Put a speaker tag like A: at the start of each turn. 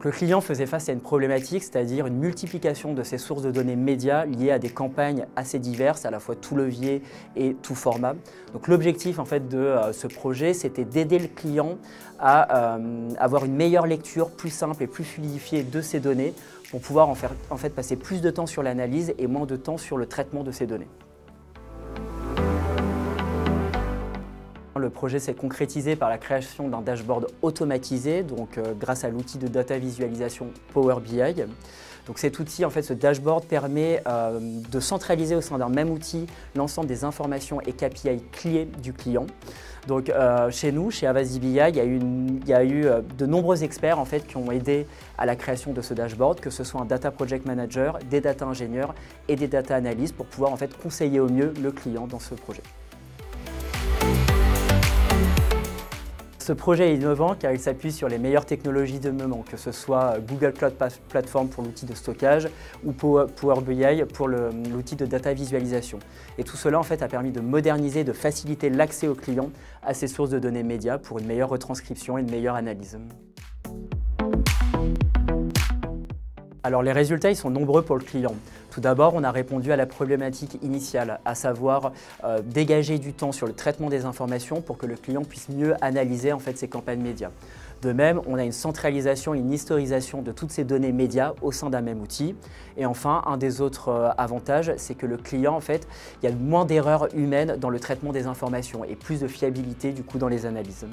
A: Le client faisait face à une problématique, c'est-à-dire une multiplication de ses sources de données médias liées à des campagnes assez diverses, à la fois tout levier et tout format. Donc l'objectif en fait de ce projet, c'était d'aider le client à avoir une meilleure lecture, plus simple et plus fluidifiée de ces données pour pouvoir en fait passer plus de temps sur l'analyse et moins de temps sur le traitement de ces données. Le projet s'est concrétisé par la création d'un dashboard automatisé, donc grâce à l'outil de data visualisation Power BI. Donc cet outil, en fait, ce dashboard permet de centraliser au sein d'un même outil l'ensemble des informations et KPI clés du client. Donc chez nous, chez Avasi BI, il y a eu de nombreux experts en fait, qui ont aidé à la création de ce dashboard, que ce soit un data project manager, des data ingénieurs et des data analystes pour pouvoir en fait, conseiller au mieux le client dans ce projet. Ce projet est innovant car il s'appuie sur les meilleures technologies de moment, que ce soit Google Cloud Platform pour l'outil de stockage ou Power BI pour l'outil de data visualisation. Et tout cela en fait, a permis de moderniser, de faciliter l'accès aux clients à ces sources de données médias pour une meilleure retranscription et une meilleure analyse. Alors les résultats ils sont nombreux pour le client. Tout d'abord, on a répondu à la problématique initiale, à savoir dégager du temps sur le traitement des informations pour que le client puisse mieux analyser en fait, ses campagnes médias. De même, on a une centralisation et une historisation de toutes ces données médias au sein d'un même outil. Et enfin, un des autres avantages, c'est que le client, en fait, il y a moins d'erreurs humaines dans le traitement des informations et plus de fiabilité du coup dans les analyses.